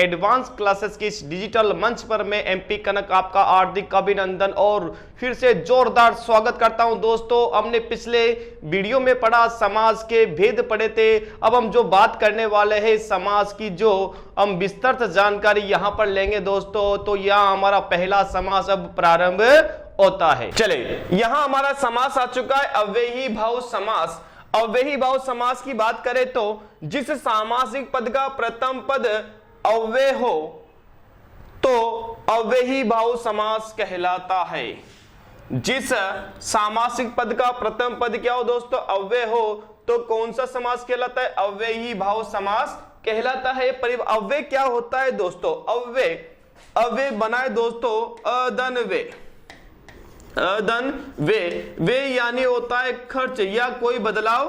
Advance classes की इस digital मंच पर मैं एमपी कनक आपका हार्दिक अभिनंदन और फिर से जोरदार स्वागत करता हूं। दोस्तों, हमने पिछले वीडियो में पढ़ा समास के भेद पढ़े थे। अब हम जो बात करने वाले हैं समास की, जो हम विस्तृत जानकारी यहां पर लेंगे दोस्तों। तो यहां हमारा पहला समास अब प्रारंभ होता है। चले, यहां हमारा समास आ चुका है अव्ययी भाव समास। अव्ययी भाव समास की बात करें तो जिस सामासिक पद का प्रथम पद अव्यय हो तो अव्ययी भाव समास कहलाता है। जिस सामासिक पद का प्रथम पद क्या हो दोस्तों, अव्यय हो, तो कौन सा समास कहलाता है? अव्ययी भाव समास कहलाता है। अव्यय क्या होता है दोस्तों? अव्यय बनाए दोस्तों अदन्वय। वे यानी होता है खर्च या कोई बदलाव।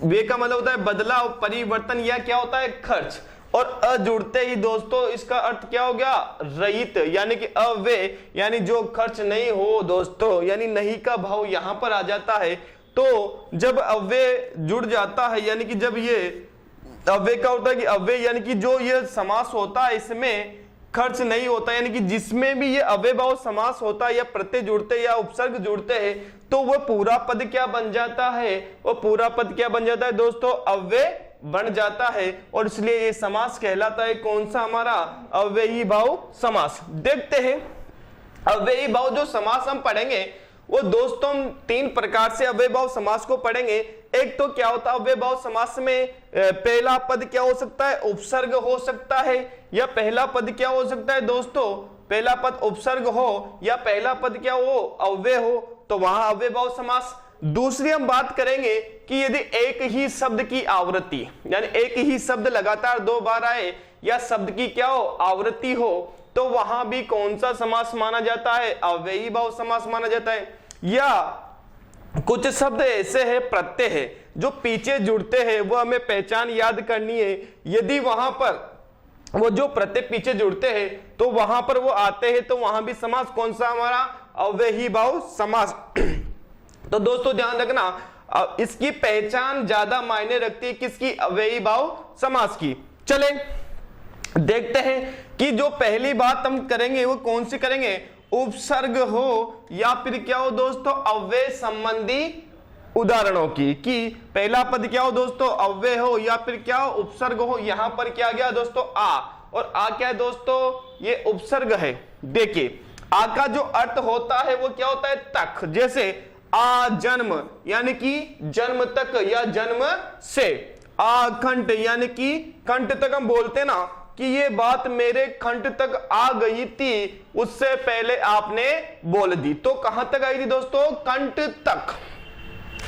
वे का मतलब होता है बदलाव, परिवर्तन या क्या होता है? खर्च। और अ जुड़ते ही दोस्तों इसका अर्थ क्या हो गया? रहित, यानी कि अव्यय यानी जो खर्च नहीं हो दोस्तों, यानी नहीं का भाव यहां पर आ जाता है। तो जब अव्यय जुड़ जाता है, यानी कि जब ये अव्यय का होता है कि अव्यय यानी कि जो ये समास होता है इसमें खर्च नहीं होता, यानी कि जिसमें भी ये अव्ययभाव समास होता है या प्रत्यय जुड़ते या उपसर्ग जुड़ते हैं, तो वह पूरा पद क्या बन जाता है? वो पूरा पद क्या बन जाता है दोस्तों? अव्यय बन जाता है। और इसलिए ये समास कहलाता है कौन सा? हमारा अव्ययी भाव समास। देखते हैं अव्ययी भाव जो समास हम पढ़ेंगे वो दोस्तों हम तीन प्रकार से अव्ययभाव समास को पढ़ेंगे। एक तो क्या होता है अव्ययभाव समास में पहला पद क्या हो सकता है? उपसर्ग हो सकता है। या पहला पद क्या हो सकता है दोस्तों? पहला पद उपसर्ग हो या पहला पद क्या हो? अव्यय हो, तो वहां अव्ययभाव समास। दूसरी हम बात करेंगे कि यदि एक ही शब्द की आवृत्ति, यानी एक ही शब्द लगातार दो बार आए या शब्द की क्या हो? आवृत्ति हो, तो वहां भी कौन सा समास माना जाता है? अव्ययी भाव समास माना जाता है। या कुछ शब्द ऐसे हैं, प्रत्यय है, जो पीछे जुड़ते हैं, वो हमें पहचान याद करनी है। यदि वहां पर वो जो प्रत्यय पीछे जुड़ते हैं तो वहां पर वो आते हैं, तो वहां भी समास कौन सा? हमारा अव्ययी भाव समास। तो दोस्तों ध्यान रखना, इसकी पहचान ज्यादा मायने रखती है किसकी? अव्ययी भाव समास की। चले देखते हैं कि जो पहली बात हम करेंगे वो कौन सी करेंगे? उपसर्ग हो या फिर क्या हो दोस्तों? अव्यय संबंधी उदाहरणों की। कि पहला पद क्या हो दोस्तों? अव्यय हो या फिर क्या हो? उपसर्ग हो। यहां पर क्या गया दोस्तों? आ। और आ क्या है दोस्तों? ये उपसर्ग है। देखिए आ का जो अर्थ होता है वो क्या होता है? तक। जैसे आ जन्म यानी कि जन्म तक या जन्म से। आ कंठ यानी कि कंठ तक हम बोलते ना कि ये बात मेरे कंठ तक आ गई थी, उससे पहले आपने बोल दी। तो कहां तक आई थी दोस्तों? कंठ तक।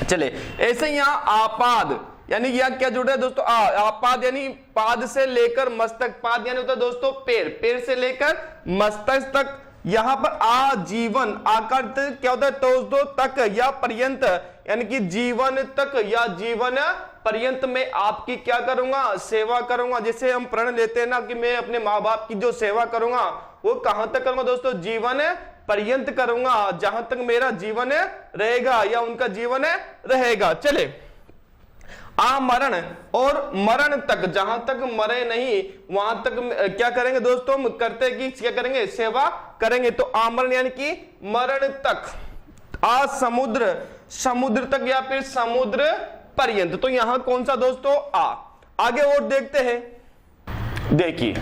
चले ऐसे यहां आपाद यानी यह क्या जुड़ा है दोस्तों? आपाद यानी पाद से लेकर मस्तक। पाद यानी होता है दोस्तों पैर, पैर से लेकर मस्तक तक। यहां पर आजीवन आकार क्या होता है दोस्तों? तक या पर्यंत, यानी कि जीवन तक या जीवन पर्यंत में आपकी क्या करूंगा? सेवा करूंगा। जैसे हम प्रण लेते हैं ना कि मैं अपने माँ बाप की जो सेवा करूंगा वो कहां तक करूंगा दोस्तों? जीवन पर्यंत करूंगा, जहां तक मेरा जीवन रहेगा या उनका जीवन रहेगा। चले आमरण और मरण तक, जहां तक मरे नहीं वहां तक क्या करेंगे दोस्तों? हम करते कि क्या करेंगे? सेवा करेंगे। तो आमरण यानी कि मरण तक। आ समुद्र, समुद्र तक या फिर समुद्र पर्यंत। तो यहां कौन सा दोस्तों? आ। आगे और देखते हैं। देखिए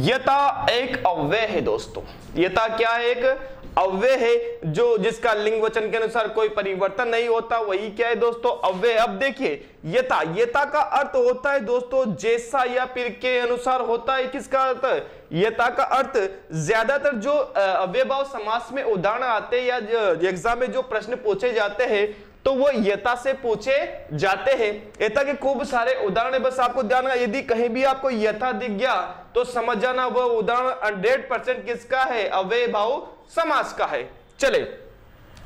यथा एक अव्यय है दोस्तों। यथा क्या है? एक अव्यय है जो जिसका लिंग वचन के अनुसार कोई परिवर्तन नहीं होता, वही क्या है दोस्तों? अव्यय। अब देखिए यथा, यथा का अर्थ होता है दोस्तों जैसा या फिर के अनुसार होता है। किसका अर्थ? यथा का अर्थ ज्यादातर जो अव्ययभाव समास में उदाहरण आते हैं या एग्जाम में जो प्रश्न पूछे जाते हैं तो वो यथा से पूछे जाते हैं। यथा के खूब सारे उदाहरण है, बस आपको ध्यान रखना। यदि कहीं भी आपको यथा दिख गया तो समझ जाना वह उदाहरण 100% किसका है? अव्ययभाव समास का है। चले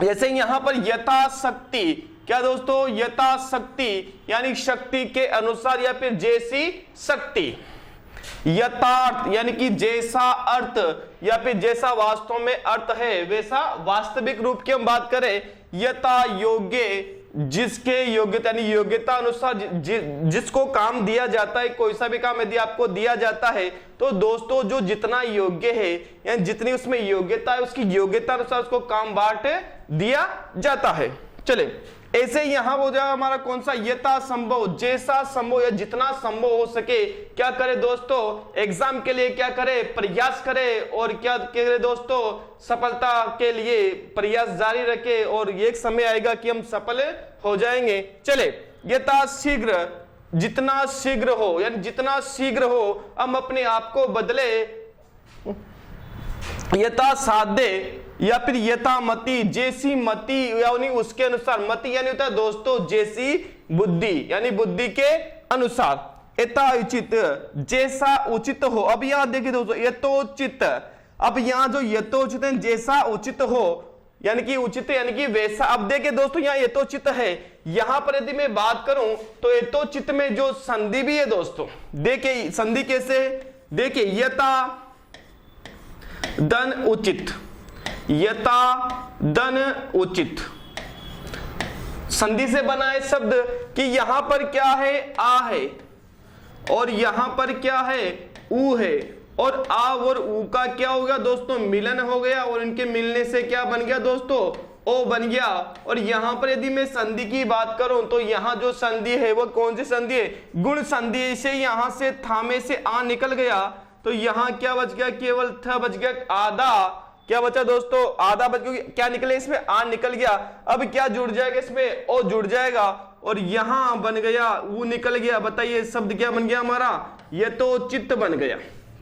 जैसे यहां पर यथाशक्ति, क्या दोस्तों? यथाशक्ति यानी शक्ति के अनुसार या फिर जैसी शक्ति। यथार्थ यानी कि जैसा अर्थ या फिर जैसा वास्तव में अर्थ है वैसा वास्तविक रूप की हम बात करें। यथा योग्य जिसके योग्यता यानी योग्यता अनुसार जिसको काम दिया जाता है, कोई सा भी काम यदि आपको दिया जाता है तो दोस्तों जो जितना योग्य है यानी जितनी उसमें योग्यता है उसकी योग्यता अनुसार उसको काम बांट दिया जाता है। चले ऐसे यहां हो जाएगा हमारा कौन सा, यथा संभव, जैसा संभव या जितना संभव हो सके क्या करे दोस्तों, एग्जाम के लिए क्या करे, प्रयास करे और क्या करे दोस्तों, सफलता के लिए प्रयास जारी रखे और एक समय आएगा कि हम सफल हो जाएंगे। चले यथा शीघ्र, जितना शीघ्र हो यानी जितना शीघ्र हो हम अपने आप को बदले, यथा साध्य या फिर यथा मति, जैसी मति यानी उसके अनुसार, मति यानी होता है दोस्तों जैसी बुद्धि यानी बुद्धि के अनुसार, यथा उचित, जैसा उचित हो। अब यहां देखिए दोस्तों यथोचित, अब यहां जो यथोचित है जैसा उचित हो यानी कि उचित यानी कि वैसा। अब देखिए दोस्तों यहाँ यथोचित है, यहां पर यदि मैं बात करूं तो यथोचित में जो संधि भी है दोस्तों, देखिए संधि कैसे, देखिए यथा धन उचित, यथा धन उचित संधि से बना है शब्द कि यहां पर क्या है, आ है और यहां पर क्या है, ऊ है और आ और ऊ का क्या हो गया दोस्तों, मिलन हो गया और इनके मिलने से क्या बन गया दोस्तों, ओ बन गया। और यहां पर यदि मैं संधि की बात करूं तो यहां जो संधि है वो कौन सी संधि है, गुण संधि से यहां से थामे से आ निकल गया तो यहां क्या बच गया, केवल थ बच गया, आधा क्या बचा दोस्तों, आधा बच गया, क्या निकले इसमें, आ निकल गया। अब क्या जुड़ जाएगा इसमें, ओ जुड़ जाएगा और यहां बन गया वो निकल गया। बताइए शब्द क्या बन गया हमारा, यथोचित बन गया।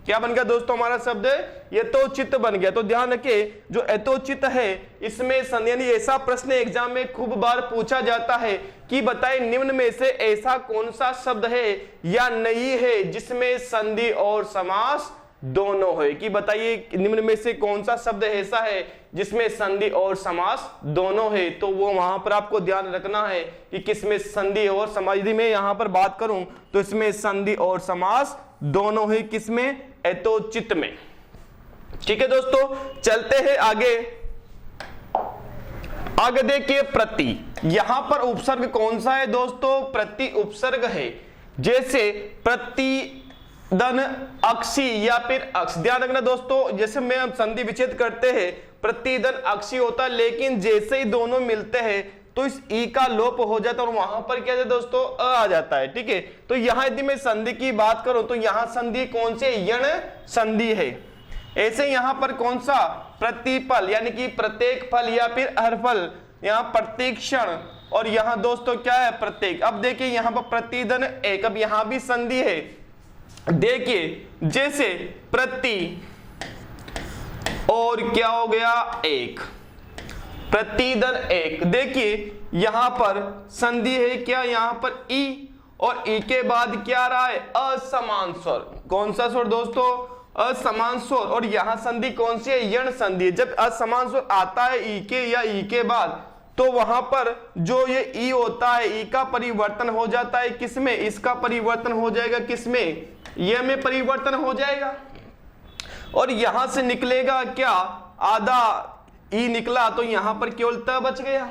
क्या बन गया दोस्तों हमारा शब्द, यथोचित बन गया। तो ध्यान रखिए जो यथोचित है इसमें संधि यानी ऐसा प्रश्न एग्जाम में खूब बार पूछा जाता है कि बताइए निम्न में से ऐसा कौन सा शब्द है या नहीं है जिसमें संधि और समास दोनों है, कि बताइए निम्न में से कौन सा शब्द ऐसा है जिसमें संधि और समास दोनों है। तो वो वहां पर आपको ध्यान रखना है कि किसमें संधि और समास। यदि मैं यहां पर बात करूं तो इसमें संधि और समास दोनों है, किसमें, यथोचित में। ठीक है दोस्तों चलते हैं आगे। आगे देखिए प्रति, यहां पर उपसर्ग कौन सा है दोस्तों, प्रति उपसर्ग है। जैसे प्रति धन अक्षी या फिर अक्ष, ध्यान रखना दोस्तों जैसे में हम संधि विच्छेद करते हैं प्रतिधन अक्षी होता है, लेकिन जैसे ही दोनों मिलते हैं तो इस ई का लोप हो जाता है और वहां पर क्या है दोस्तों, अ आ जाता है। ठीक है तो यहां यदि मैं संधि की बात करूं तो यहां संधि कौन सी, यण संधि है। ऐसे यहां पर कौन सा, प्रतिफल यानी कि प्रत्येक फल या फिर हर फल, यहां प्रत्येक क्षण और यहां दोस्तों क्या है, प्रत्येक। अब देखिए यहां पर प्रतिधन एक, अब यहां भी संधि है। देखिए जैसे प्रति और क्या हो गया, एक, प्रतिधन एक। देखिए यहां पर संधि है क्या, यहां पर ई और ई के बाद क्या रहा है, असमान स्वर। कौन सा स्वर दोस्तों, असमान स्वर। और यहां संधि कौन सी है, यण संधि। जब असमान स्वर आता है ई के या ई के बाद तो वहां पर जो ये ई होता है ई का परिवर्तन हो जाता है किसमें, इसका परिवर्तन हो जाएगा किसमें, ये में परिवर्तन हो जाएगा और यहां से निकलेगा क्या, आधा ई निकला तो यहां पर केवल त बच गया।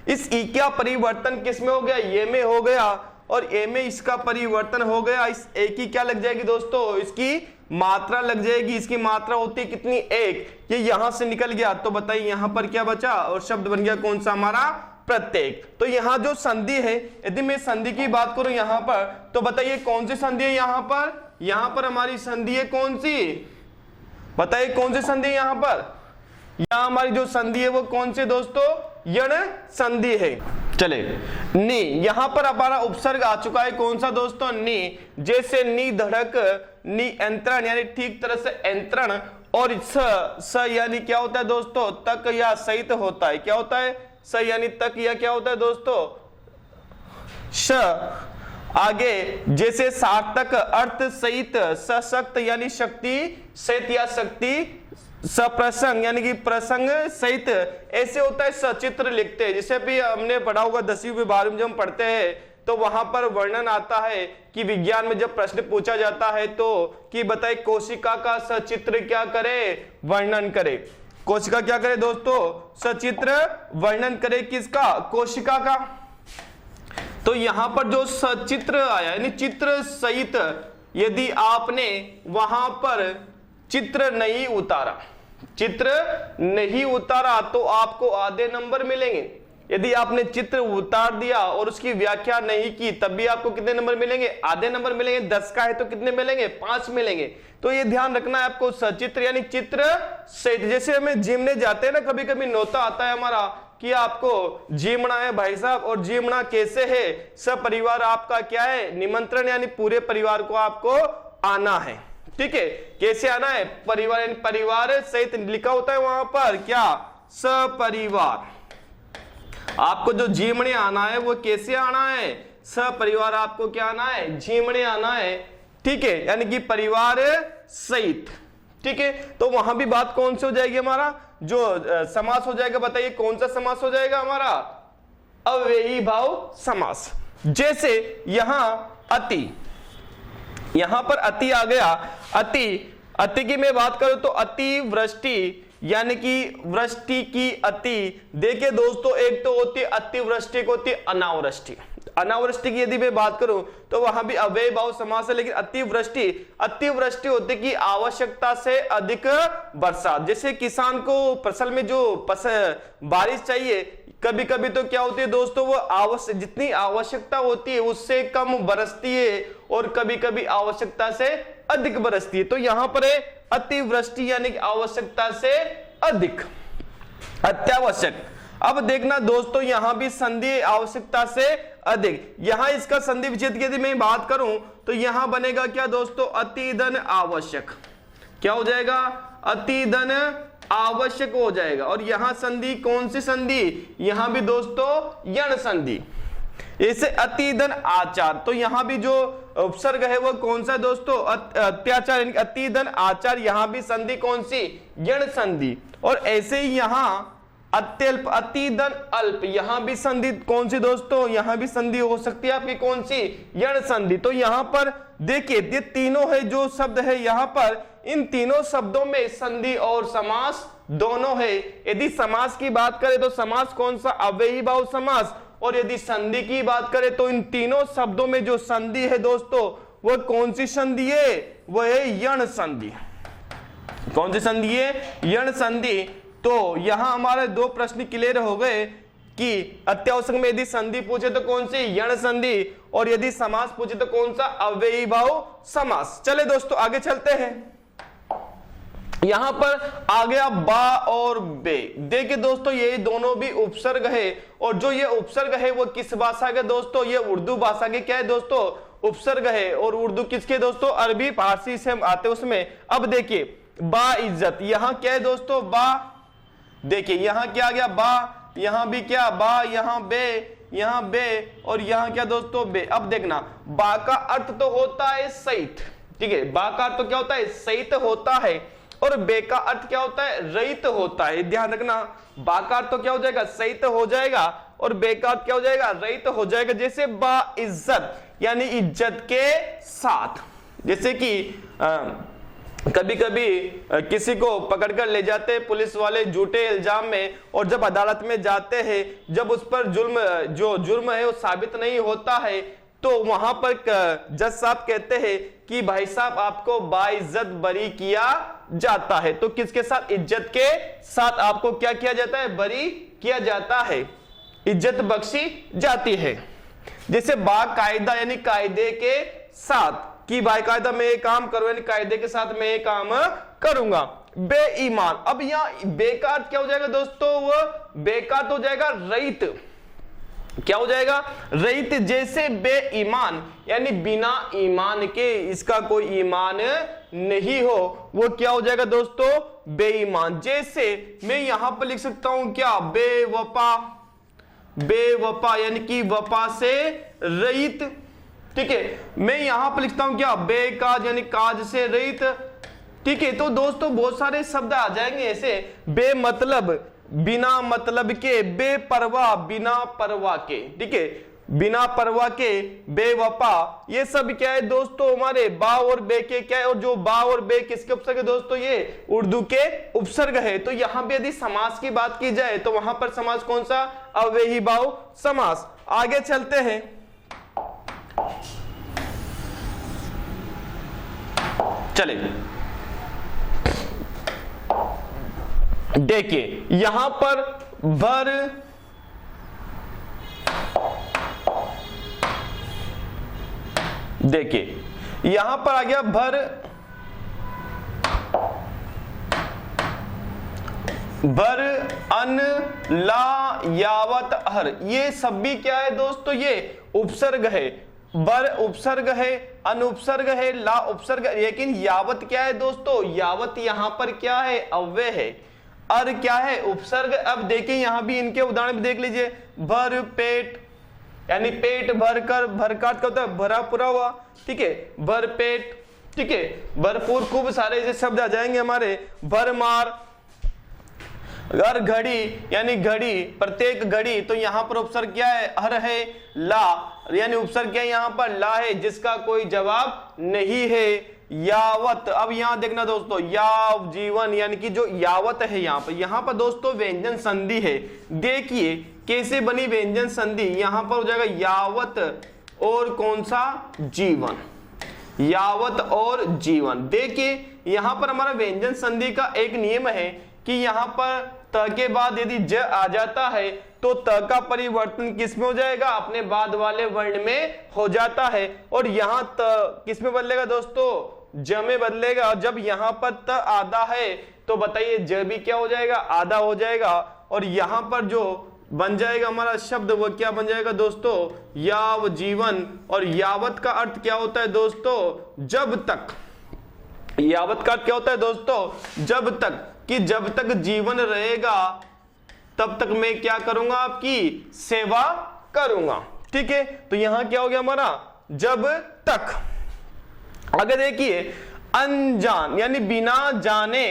इस ई का परिवर्तन किस में हो गया, ये में हो गया और ए में इसका परिवर्तन हो गया। इस ए की क्या लग जाएगी दोस्तों, इसकी मात्रा लग जाएगी। इसकी मात्रा होती है कितनी, एक। ये यहां से निकल गया तो बताइए यहां पर क्या बचा और शब्द बन गया कौन सा हमारा, प्रत्येक। तो यहां जो संधि है यदि मैं संधि की बात करूं यहां पर तो बताइए कौन सी संधि है, यहां पर हमारी संधि है कौन सी, बताइए कौन सी संधि है यहां पर, यहां हमारी जो संधि है वो कौन सी दोस्तों, यण संधि है। चले नी, यहां पर हमारा उपसर्ग आ चुका है कौन सा दोस्तों, नी। जैसे नी धड़क, नी यंत्रण यानी ठीक तरह से यंत्रण और स यानी क्या होता है दोस्तों, तक या सहित होता है। क्या होता है, स यानी तक या क्या होता है दोस्तों, श। आगे जैसे सार्थक, अर्थ सहित, सशक्त यानी शक्ति सहित या शक्ति, सप्रसंग यानी कि प्रसंग सहित। ऐसे होता है सचित्र लिखते हैं, जिसे भी हमने पढ़ा होगा 10वीं में 12वीं में जब हम पढ़ते हैं तो वहां पर वर्णन आता है कि विज्ञान में जब प्रश्न पूछा जाता है तो कि बताइए कोशिका का सचित्र क्या करे, वर्णन करे। कोशिका क्या करे दोस्तों, सचित्र वर्णन करे, किसका, कोशिका का। तो यहां पर जो सचित्र आया यानी चित्र सहित, यदि आपने वहां पर चित्र नहीं उतारा, चित्र नहीं उतारा तो आपको आधे नंबर मिलेंगे। यदि आपने चित्र उतार दिया और उसकी व्याख्या नहीं की तब भी आपको कितने नंबर मिलेंगे? आधे नंबर मिलेंगे। 10 का है तो कितने मिलेंगे? 5 मिलेंगे। तो ये ध्यान रखना है आपको, सचित्र यानी चित्र सहित। जैसे हमें जिमने जाते हैं ना, कभी कभी नोता आता है हमारा कि आपको जिमना है भाई साहब, और जिमना कैसे है? सब परिवार आपका क्या है? निमंत्रण, यानी पूरे परिवार को आपको आना है। ठीक है, कैसे आना है? परिवार, यानी परिवार सहित लिखा होता है वहां पर क्या? सपरिवार। आपको जो झीमने आना है वो कैसे आना है? सपरिवार आपको क्या आना है? झीमने आना है। ठीक है, यानी कि परिवार सहित। ठीक है, तो वहां भी बात कौन सी हो जाएगी? हमारा जो समास हो जाएगा, बताइए कौन सा समास हो जाएगा हमारा? अव्ययी भाव समास। जैसे यहां अति, यहां पर अति आ गया। अति की मैं बात करूं तो अति वृष्टि, यानी कि वृष्टि की अति। देखिए दोस्तों, एक तो होती है अतिवृष्टि, एक होती है अनावृष्टि। अनावृष्टि की यदि मैं बात करूं तो वहां भी अव्ययी भाव समास है, लेकिन अतिवृष्टि होती कि आवश्यकता से अधिक बरसात। जैसे किसान को फसल में जो बारिश चाहिए, कभी कभी तो क्या होती है दोस्तों, वो जितनी आवश्यकता होती है उससे कम बरसती है, और कभी कभी आवश्यकता से अधिक बरसती है। तो यहां पर है अतिवृष्टि, यानी कि आवश्यकता से अधिक, अत्यावश्यक। अब देखना दोस्तों, यहां भी संधि आवश्यकता से अधिक। यहां इसका संधि विच्छेद की यदि मैं बात करूं तो यहां बनेगा क्या दोस्तों? अतिधन आवश्यक। क्या हो जाएगा? अतिधन आवश्यक हो जाएगा। और यहां संधि कौन सी संधि? यहां भी दोस्तों यण संधि। इसे अतिधन आचार, तो यहां भी जो उपसर्ग है वो कौन सा दोस्तों? अत्याचार, यानी अतिधन आचार। यहां भी संधि कौन सी? यण संधि। और ऐसे ही यहां अत्यल्प, अतिधन अल्प, यहां भी संधि कौन सी दोस्तों? यहां भी संधि हो सकती है आपकी कौन सी? यण संधि। तो यहां पर देखिए ये तीनों है जो शब्द है यहां पर, इन तीनों शब्दों में संधि और समास दोनों है। यदि समास की बात करें तो समास कौन सा? अव्ययी भाव समास। और यदि संधि की बात करें तो इन तीनों शब्दों में जो संधि है दोस्तों, वह कौन सी संधि है? वह है यण संधि। कौन सी संधि है? यण संधि। तो यहां हमारे दो प्रश्न क्लियर हो गए कि अत्यावश्यक में यदि संधि पूछे तो कौन सी? यण संधि, और यदि समास पूछे तो कौन सा? अव्ययी भाव समास। चले दोस्तों आगे चलते हैं। यहां पर आ गया बा और बे। देखिए दोस्तों, ये दोनों भी उपसर्ग है, और जो ये उपसर्ग है वो किस भाषा के दोस्तों? ये उर्दू भाषा के क्या है दोस्तों? उपसर्ग है। और उर्दू किसके दोस्तों? अरबी फारसी से हम आते उसमें। अब देखिए बा इज्जत, यहां क्या है दोस्तों? बा। देखिए यहां क्या आ गया? बा। यहां भी क्या? बा। यहां बे, यहां बे, और यहां क्या दोस्तों? बे। अब देखना, बा का अर्थ तो होता है सहित। ठीक है, बा का अर्थ तो क्या होता है? सहित होता है। और बे का अर्थ क्या होता है? रहित होता है। ध्यान रखना, बा का अर्थ तो क्या हो जाएगा? सहित हो जाएगा, और बे का अर्थ क्या हो जाएगा? रहित हो जाएगा। जैसे बा इज्जत, यानी इज्जत के साथ। जैसे कि कभी कभी किसी को पकड़कर ले जाते हैं पुलिस वाले झूठे इल्जाम में, और जब अदालत में जाते हैं, जब उस पर जुर्म है वो साबित नहीं होता है, तो वहां पर जज साहब कहते हैं कि भाई साहब आपको बाइज्जत बरी किया जाता है। तो किसके साथ? इज्जत के साथ आपको क्या किया जाता है? बरी किया जाता है, इज्जत बख्शी जाती है। जैसे बाकायदा, यानी कायदे के साथ, कि बाकायदा मैं ये काम करूं, यानी कायदे के साथ मैं ये काम करूंगा। बेईमान, अब यहां बेकार क्या हो जाएगा दोस्तों? वो बेकार तो हो जाएगा रहित। क्या हो जाएगा? रहित। जैसे बेईमान, यानी बिना ईमान के, इसका कोई ईमान नहीं हो, वो क्या हो जाएगा दोस्तों? बेईमान। जैसे मैं यहां पर लिख सकता हूं क्या? बेवफा। बेवफा यानी कि वफा से रहित। ठीक है, मैं यहां पर लिखता हूं क्या? बेकाज, यानी काज से रहित। ठीक है, तो दोस्तों बहुत सारे शब्द आ जाएंगे ऐसे। बेमतलब, बिना मतलब के। बेपरवाह, बिना परवाह के। ठीक है, बिना परवाह के। बेवफा, ये सब क्या है दोस्तों? हमारे बा और बे के क्या है? और जो बा और बे किसके उपसर्ग है दोस्तों? ये उर्दू के उपसर्ग है। तो यहां भी यदि समास की बात की जाए तो वहां पर समास कौन सा? अव्ययी भाव समास। आगे चलते हैं। चले देखिए यहां पर भर, देखिए यहां पर आ गया भर, भर अन ला यावत हर, ये सब भी क्या है दोस्तों, ये उपसर्ग है। बर उपसर्ग है, अनुपसर्ग है, ला उपसर्ग है, लेकिन यावत क्या है दोस्तों, यावत यहां पर क्या है, अव्यय है। अर क्या है, उपसर्ग। अब देखिए यहां भी इनके उदाहरण भी देख लीजिए, भर पेट यानी पेट भर कर, भर का अर्थ होता है भरा पूरा हुआ, ठीक है, भर पेट, ठीक है, भरपूर, खूब सारे ऐसे शब्द आ जाएंगे हमारे। भर मार, अगर घड़ी यानी घड़ी, प्रत्येक घड़ी, तो यहां पर उपसर्ग क्या है, हर है। ला यानी उपसर्ग क्या है, यहां पर ला है जिसका कोई जवाब नहीं है। यावत, अब यहां देखना दोस्तों, याव जीवन यानी कि जो यावत है यहां पर दोस्तों व्यंजन संधि है। देखिए कैसे बनी व्यंजन संधि, यहां पर हो जाएगा यावत और कौन सा, जीवन, यावत और जीवन। देखिए यहां पर हमारा व्यंजन संधि का एक नियम है कि यहां पर त के बाद यदि ज आ जाता है तो त का परिवर्तन किस में हो जाएगा, अपने बाद वाले वर्ण में हो जाता है। और यहां त किस में बदलेगा दोस्तों, ज में बदलेगा। और जब यहां पर त आधा है तो बताइए ज भी क्या हो जाएगा, आधा हो जाएगा। और यहां पर जो बन जाएगा हमारा शब्द वो क्या बन जाएगा दोस्तों, याव जीवन। और यावत का अर्थ क्या होता है दोस्तों, जब तक। यावत का अर्थ क्या होता है दोस्तों, जब तक, कि जब तक जीवन रहेगा तब तक मैं क्या करूंगा, आपकी सेवा करूंगा, ठीक है। तो यहां क्या हो गया हमारा, जब तक। आगे देखिए अनजान यानी बिना जाने,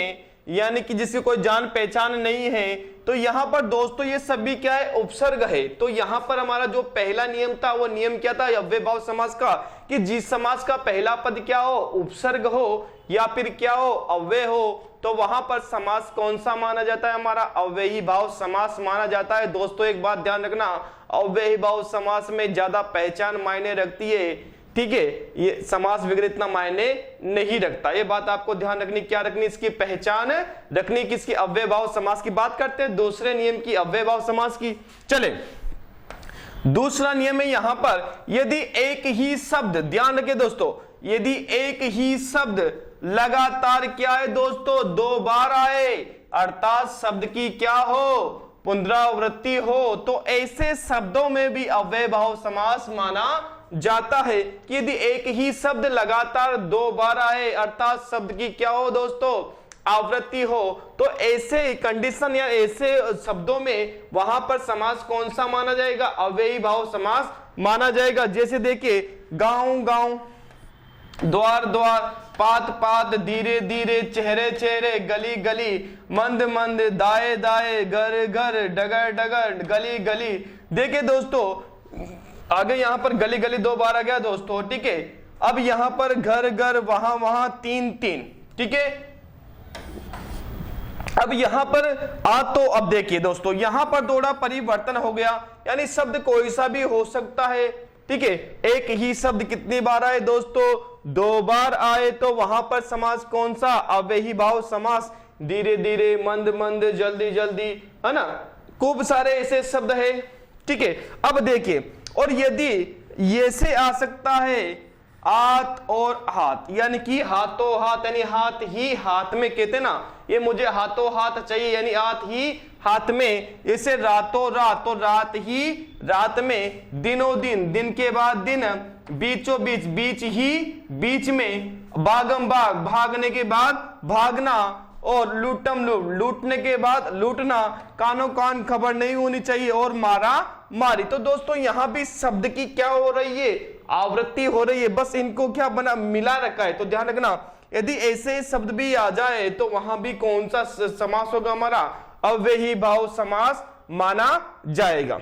यानी कि जिसकी कोई जान पहचान नहीं है, तो यहां पर दोस्तों ये सभी क्या है, उपसर्ग है। तो यहां पर हमारा जो पहला नियम था वो नियम क्या था, अव्यय भाव समास का, कि जिस समास का पहला पद क्या हो, उपसर्ग हो या फिर क्या हो, अव्यय हो, तो वहां पर समास कौन सा माना जाता है, हमारा अव्ययी भाव समास माना जाता है। दोस्तों एक बात ध्यान रखना, अव्ययी भाव समास में ज्यादा पहचान मायने रखती है, ठीक है, ये समास वगैरह इतना मायने नहीं रखता। ये बात आपको ध्यान रखनी, क्या रखनी, इसकी पहचान रखनी, किसकी, अव्यय भाव समास की। बात करते हैं दूसरे नियम की, अव्यय भाव समास की। चले दूसरा नियम है यहां पर, यदि एक ही शब्द, ध्यान रखें दोस्तों, यदि एक ही शब्द लगातार क्या है दोस्तों, दो बार आए, अर्थात शब्द की क्या हो, पुनरावृत्ति हो, तो ऐसे शब्दों में भी अव्यय भाव समास माना जाता है। कि यदि एक ही शब्द लगातार दो बार आए, अर्थात शब्द की क्या हो दोस्तों, आवृत्ति हो, तो ऐसे कंडीशन या ऐसे शब्दों में वहां पर समास कौन सा माना जाएगा, अव्ययी भाव समास माना जाएगा। जैसे देखिए गांव गांव, द्वार द्वार, पात पात, धीरे धीरे, चेहरे चेहरे, गली गली, मंद मंद, दाए दाए, घर घर, डगर डगर, गली गली। देखिए दोस्तों आगे यहां पर गली गली दो बार आ गया दोस्तों, ठीक है। अब यहां पर घर घर, वहां वहां, तीन तीन, ठीक है। अब यहां पर तो अब देखिए दोस्तों यहां पर थोड़ा परिवर्तन हो गया, यानी शब्द कोई सा भी हो सकता है, ठीक है। एक ही शब्द कितनी बार आए दोस्तों, दो बार आए, तो वहां पर समास कौन सा, अव्ययी भाव समास। धीरे धीरे, मंद मंद, जल्दी जल्दी, है ना, खूब सारे ऐसे शब्द है, ठीक है। अब देखिए, और यदि ये से आ सकता है हाथ और हाथ, यानी कि हाथों हाथ, यानी हाथ ही हाथ में, कहते ना ये मुझे हाथों हाथ चाहिए, यानी हाथ ही हाथ में। इसे रातों रात, तो रात ही रात में, दिनों दिन, दिन के बाद दिन, बीचों बीच, बीच ही बीच में, भागम भाग, भागने के बाद भागना, और लूटम लूट, लूटने के बाद लूटना, कानों कान खबर नहीं होनी चाहिए, और मारा मारी। तो दोस्तों यहां भी शब्द की क्या हो रही है, आवृत्ति हो रही है, बस इनको क्या बना, मिला रखा है। तो ध्यान रखना, यदि ऐसे शब्द भी आ जाए तो वहां भी कौन सा समास होगा, हमारा अव्ययी भाव समास माना जाएगा,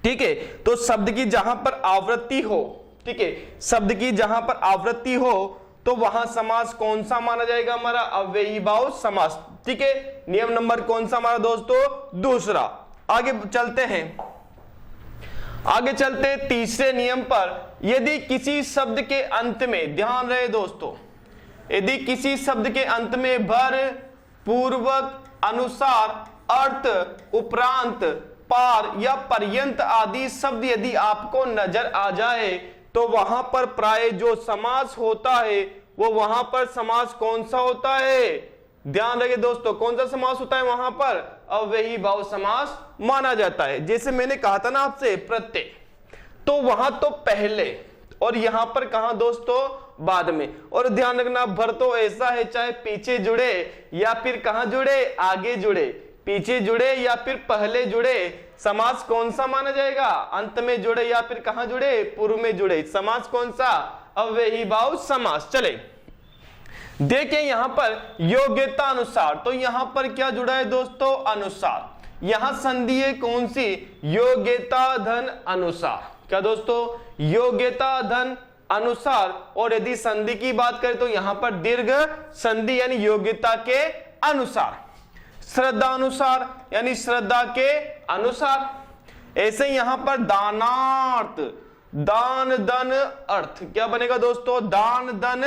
ठीक है। तो शब्द की जहां पर आवृत्ति हो, ठीक है, शब्द की जहां पर आवृत्ति हो तो वहां समास कौन सा माना जाएगा, हमारा अव्ययी भाव समास, ठीक है। नियम नंबर कौन सा हमारा दोस्तों, दूसरा। आगे चलते हैं, आगे चलते तीसरे नियम पर। यदि किसी शब्द के अंत में, ध्यान रहे दोस्तों, यदि किसी शब्द के अंत में भर, पूर्वक, अनुसार, अर्थ, उपरांत, पार या पर्यंत आदि शब्द यदि आपको नजर आ जाए तो वहां पर प्राय जो समास होता है वो वहां पर समास कौन सा होता है? ध्यान रखिए दोस्तों, कौन सा समास होता है वहां पर? अव्ययी भाव समास माना जाता है। जैसे मैंने कहा था ना आपसे प्रत्यय, तो वहां तो पहले और यहां पर कहा दोस्तों बाद में। और ध्यान रखना भर तो ऐसा है चाहे पीछे जुड़े या फिर कहां जुड़े, आगे जुड़े, पीछे जुड़े या फिर पहले जुड़े, समास कौन सा माना जाएगा? अंत में जुड़े या फिर कहां जुड़े, पूर्व में जुड़े, समास कौन सा? अव्ययी भाव समास। चले देखें यहां पर योग्यता अनुसार, तो यहां पर क्या जुड़ा है दोस्तों? अनुसार। यहां संधि है कौन सी? योग्यता धन अनुसार। क्या दोस्तों? योग्यता धन अनुसार। और यदि संधि की बात करें तो यहां पर दीर्घ संधि यानी योग्यता के अनुसार। श्रद्धा अनुसार यानी श्रद्धा के अनुसार। ऐसे यहां पर दानार्थ, दान धन अर्थ, क्या बनेगा दोस्तों? दान धन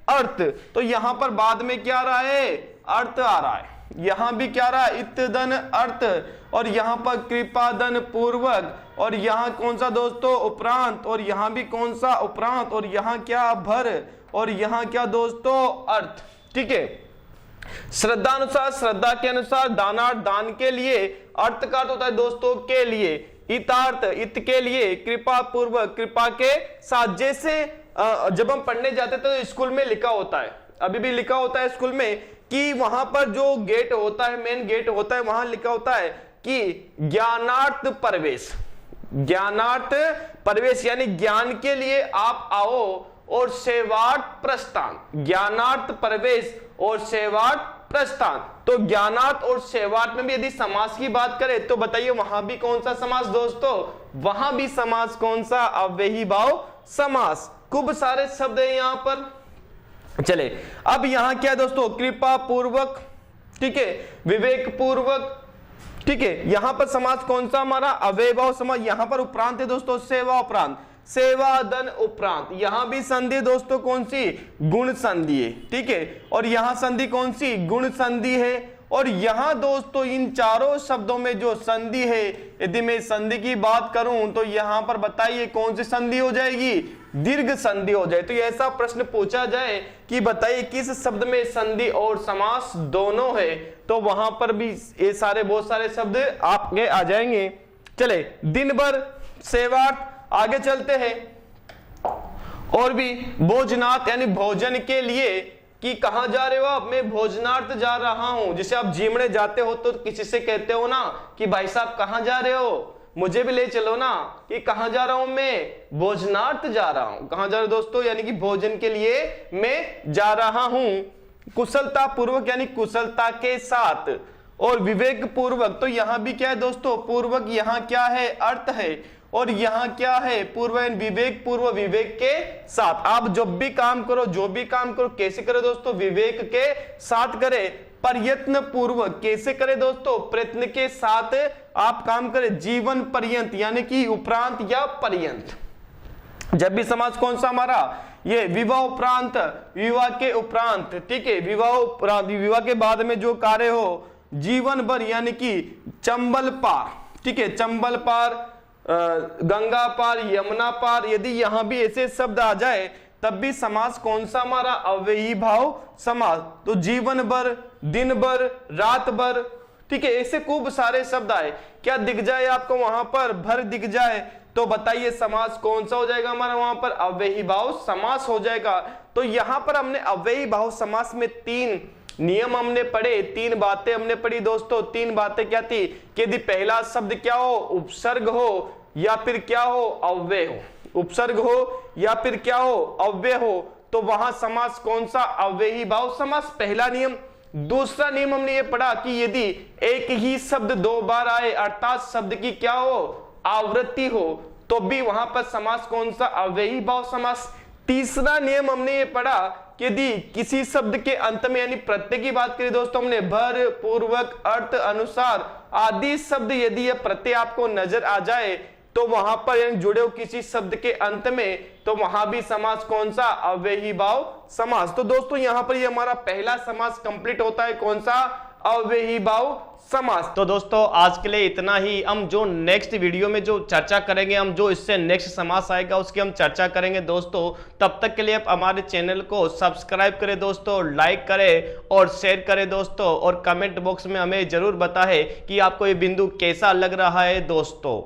अर्थ। तो यहां पर बाद में क्या आ रहा है? अर्थ आ रहा है। यहां भी क्या रहा है? इत धन अर्थ। और यहां पर कृपा धन पूर्वक। और यहां कौन सा दोस्तों? उपरांत। और यहां भी कौन सा? उपरांत। और यहां क्या? भर। और यहां क्या दोस्तों? अर्थ। ठीक है, श्रद्धा अनुसार, श्रद्धा के अनुसार, दानार्थ दान के लिए, अर्थ का अर्थ होता है दोस्तों के लिए, हितार्थ हित के लिए, कृपा पूर्वक कृपा के साथ। जैसे जब हम पढ़ने जाते तो स्कूल में लिखा होता है, अभी भी लिखा होता है स्कूल में, कि वहां पर जो गेट होता है, मेन गेट होता है, वहां लिखा होता है कि ज्ञानार्थ प्रवेश। ज्ञानार्थ प्रवेश यानी ज्ञान के लिए आप आओ और सेवार्थ प्रस्थान। ज्ञानार्थ प्रवेश और सेवार्थ प्रस्थान। तो ज्ञानार्थ और सेवार्थ में भी यदि समास की बात करें तो बताइए वहां भी कौन सा समास दोस्तों? वहां भी समास कौन सा? अव्ययी भाव समास। खूब सारे शब्द है यहां पर। चले अब यहां क्या है दोस्तों? कृपा पूर्वक, ठीक है, विवेक पूर्वक, ठीक है। यहां पर समास कौन सा हमारा? अव्ययी भाव समास। यहां पर उपरांत है दोस्तों, सेवा उपरांत, सेवा धन उपरांत। यहां भी संधि दोस्तों कौन सी? गुण संधि है, ठीक है। और यहां संधि कौन सी? गुण संधि है। और यहां दोस्तों इन चारों शब्दों में जो संधि है, यदि मैं संधि की बात करूं तो यहां पर बताइए कौन सी संधि हो जाएगी? दीर्घ संधि हो जाए। तो ऐसा प्रश्न पूछा जाए कि बताइए किस शब्द में संधि और समास दोनों है, तो वहां पर भी ये सारे बहुत सारे शब्द आपके आ जाएंगे। चले दिन भर, सेवार्थ, आगे चलते हैं। और भी भोजनार्थ यानी भोजन के लिए, कि कहां जा रहे हो आप? मैं भोजनार्थ जा रहा हूं। जैसे आप जिमने जाते हो तो किसी से कहते हो ना कि भाई साहब कहां जा रहे हो, मुझे भी ले चलो ना। कि कहां जा रहा हूं? मैं भोजनार्थ जा रहा हूं। कहां जा रहे हो दोस्तों? यानी कि भोजन के लिए मैं जा रहा हूं। कुशलता पूर्वक यानी कुशलता के साथ। और विवेक पूर्वक, तो यहां भी क्या है दोस्तों? पूर्वक। यहां क्या है? अर्थ है। और यहां क्या है? पूर्व। विवेक पूर्व, विवेक के साथ। आप जब भी काम करो, जो भी काम करो, कैसे करो दोस्तों? विवेक के साथ करे। प्रयत्न पूर्वक, कैसे करे दोस्तों? प्रयत्न के साथ आप काम करें। जीवन पर्यंत यानी कि उपरांत या पर्यंत। जब भी समास कौन सा हमारा? ये विवाह उपरांत, विवाह के उपरांत, ठीक है, विवाह उपरांत, विवाह के बाद में जो कार्य हो। जीवन भर यानी कि चंबल पार, ठीक है, चंबल पार, गंगा पार, यमुना पार। यदि यहां भी ऐसे शब्द आ जाए तब भी समास कौन सा हमारा? अव्ययी भाव समास। तो जीवन भर, दिन भर, रात भर, ठीक है, ऐसे खूब सारे शब्द आए। क्या दिख जाए आपको वहां पर? भर दिख जाए तो बताइए समास कौन सा हो जाएगा हमारा? वहां पर अव्ययी भाव समास हो जाएगा। तो यहां पर हमने अव्ययी भाव समास में 3 नियम हमने पढ़े, 3 बातें हमने पढ़ी दोस्तों। 3 बातें क्या थी? कि यदि पहला शब्द क्या हो? उपसर्ग हो या फिर क्या हो? अव्यय हो। उपसर्ग हो या फिर क्या हो? अव्यय हो। तो वहां समास कौन सा? अव्ययी भाव समास, पहला नियम। दूसरा नियम हमने ये पढ़ा कि यदि एक ही शब्द 2 बार आए, अर्थात शब्द की क्या हो? आवृत्ति हो, तो भी वहां पर समास कौन सा? अव्ययी भाव समास। तीसरा नियम हमने ये पढ़ा कि यदि किसी शब्द के अंत में यानी प्रत्यय की बात करें दोस्तों, हमने भर, पूर्वक, अर्थ, अनुसार आदि शब्द यदि यह प्रत्यय आपको नजर आ जाए तो वहां पर यानी जुड़े हो किसी शब्द के अंत में, तो वहां भी समास कौन सा, अव्ययी भाव समास। तो दोस्तों यहां पर ये हमारा पहला समास कंप्लीट होता है, कौन सा, अव्ययी भाव समास। तो दोस्तों आज के लिए इतना ही। हम जो नेक्स्ट वीडियो में जो चर्चा करेंगे, हम जो इससे नेक्स्ट समास आएगा उसकी हम चर्चा करेंगे दोस्तों। तब तक के लिए आप हमारे चैनल को सब्सक्राइब करें दोस्तों, लाइक करें और शेयर करें दोस्तों, और कमेंट बॉक्स में हमें जरूर बताएं कि आपको ये बिंदु कैसा लग रहा है दोस्तों।